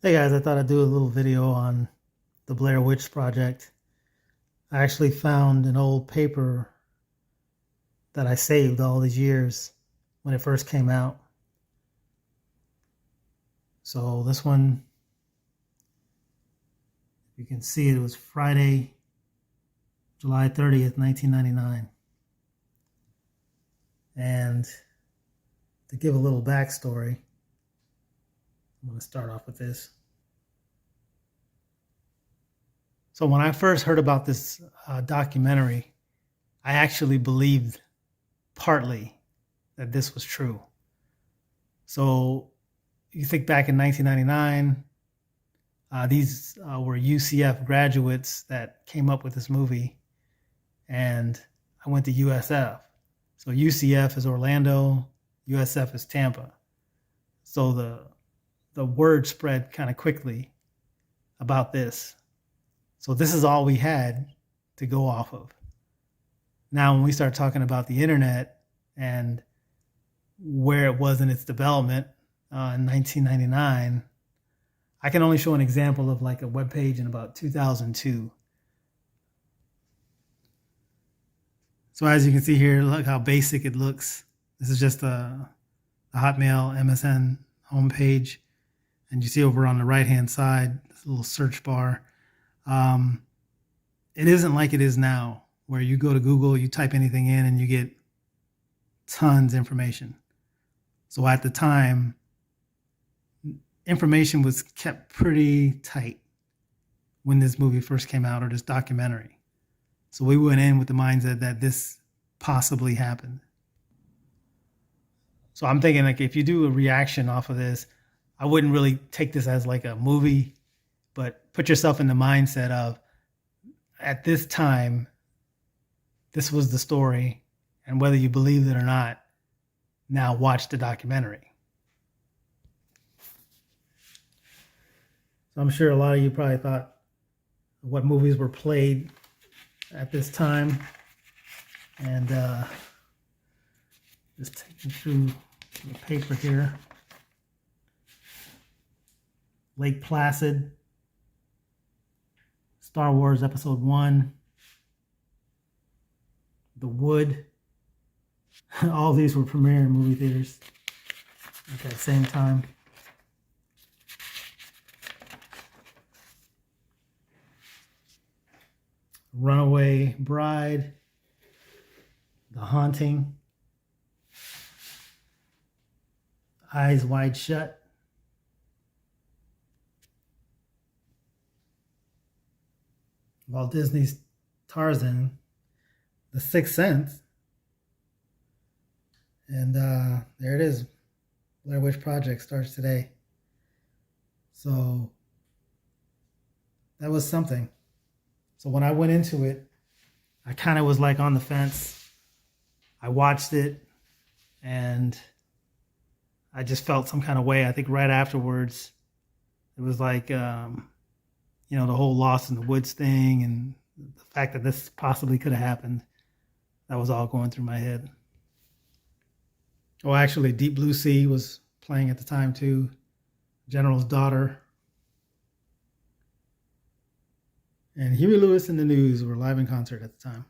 Hey guys, I thought I'd do a little video on the Blair Witch Project. I actually found an old paper that I saved all these years when it first came out. So this one, you can see it was Friday, July 30th, 1999. And to give a little backstory, I'm going to start off with this. So when I first heard about this documentary, I actually believed partly that this was true. So you think back in 1999, these were UCF graduates that came up with this movie, and I went to USF. So UCF is Orlando, USF is Tampa. So the word spread kind of quickly about this. So this is all we had to go off of. Now, when we start talking about the internet and where it was in its development in 1999, I can only show an example of like a web page in about 2002. So as you can see here, look how basic it looks. This is just a Hotmail MSN homepage. And you see over on the right-hand side, this little search bar. It isn't like it is now, where you go to Google, you type anything in, and you get tons of information. So at the time, information was kept pretty tight when this movie first came out, or this documentary. So we went in with the mindset that this possibly happened. So I'm thinking, like, if you do a reaction off of this, I wouldn't really take this as like a movie, but put yourself in the mindset of, at this time, this was the story, and whether you believe it or not, now watch the documentary. So I'm sure a lot of you probably thought what movies were played at this time, and just taking through the paper here. Lake Placid, Star Wars Episode 1, The Wood. All these were premiering in movie theaters at that same time. Runaway Bride, The Haunting, Eyes Wide Shut, Walt Disney's Tarzan, The Sixth Sense, and there it is. Blair Witch Project starts today. So that was something. So when I went into it, I kind of was like on the fence. I watched it and I just felt some kind of way. I think right afterwards, it was like, the whole Lost in the Woods thing and the fact that this possibly could have happened. That was all going through my head. Oh, actually, Deep Blue Sea was playing at the time too. General's Daughter. And Huey Lewis and the News were live in concert at the time.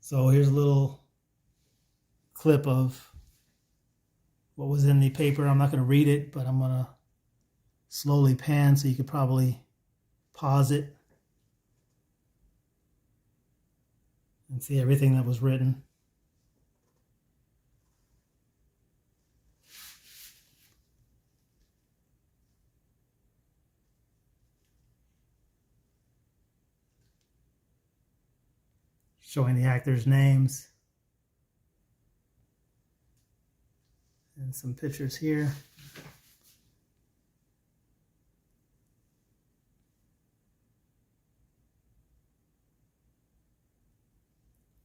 So here's a little clip of what was in the paper. I'm not going to read it, but I'm going to slowly pan so you could probably pause it and see everything that was written. Showing the actors' names and some pictures here.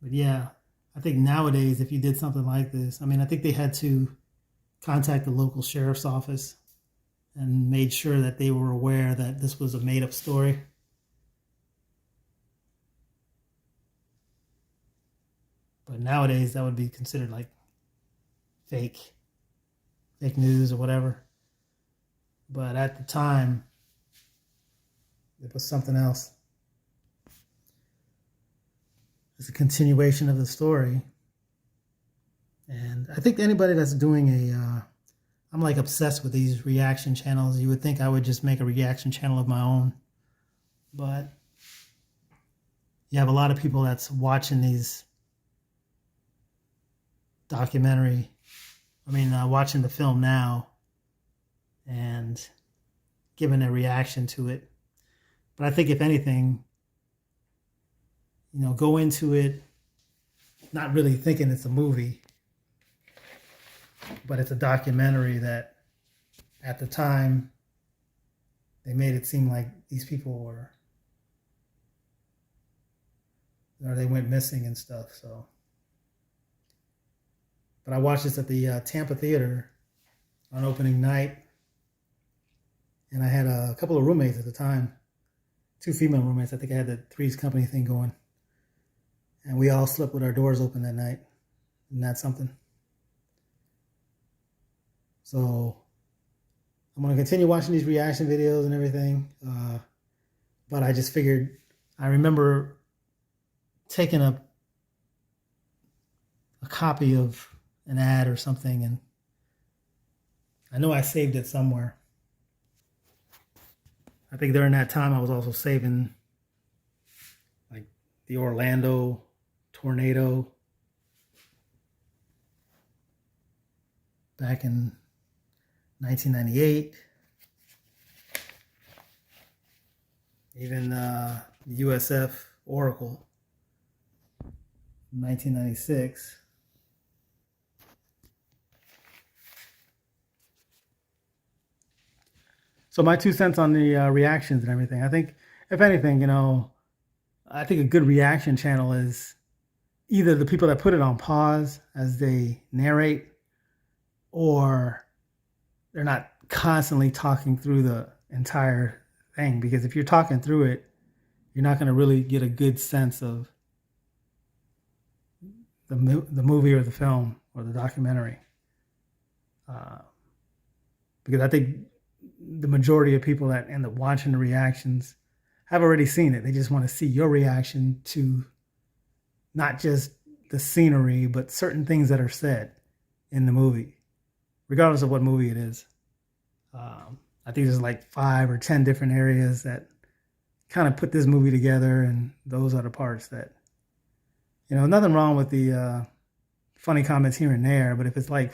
But yeah, I think nowadays, if you did something like this, I think they had to contact the local sheriff's office and made sure that they were aware that this was a made-up story. But nowadays, that would be considered like fake news or whatever. but at the time, it was something else. It's a continuation of the story. And I think anybody that's doing I'm like obsessed with these reaction channels. You would think I would just make a reaction channel of my own. But you have a lot of people that's watching these watching the film now and giving a reaction to it. But I think if anything, go into it not really thinking it's a movie, but it's a documentary that at the time they made it seem like these people were, or they went missing and stuff. So, but I watched this at the Tampa Theater on opening night, and I had a couple of roommates at the time, 2 female roommates. I think I had the Three's Company thing going, and we all slept with our doors open that night. Isn't that something? So I'm going to continue watching these reaction videos and everything. But I just figured, I remember taking a copy of an ad or something, and I know I saved it somewhere. I think during that time I was also saving like the Orlando tornado back in 1998. Even the USF Oracle, 1996. So my 2 cents on the reactions and everything. I think, if anything, I think a good reaction channel is either the people that put it on pause as they narrate, or they're not constantly talking through the entire thing. Because if you're talking through it, you're not going to really get a good sense of the movie or the film or the documentary. Because I think the majority of people that end up watching the reactions have already seen it. They just want to see your reaction to not just the scenery, but certain things that are said in the movie, regardless of what movie it is. I think there's like 5 or 10 different areas that kind of put this movie together, and those are the parts that, nothing wrong with the funny comments here and there, but if it's like,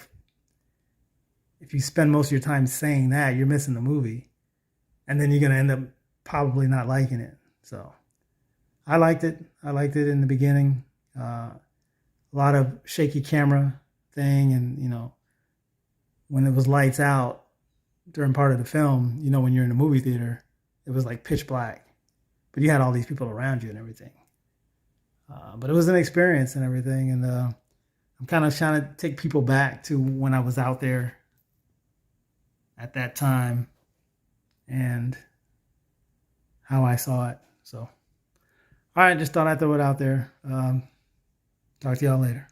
if you spend most of your time saying that, you're missing the movie, and then you're going to end up probably not liking it. So I liked it. I liked it in the beginning. A lot of shaky camera thing, and, when it was lights out during part of the film, when you're in a movie theater, it was like pitch black, but you had all these people around you and everything. But it was an experience and everything. And I'm kind of trying to take people back to when I was out there at that time and how I saw it. So, all right, just thought I'd throw it out there. Talk to y'all later.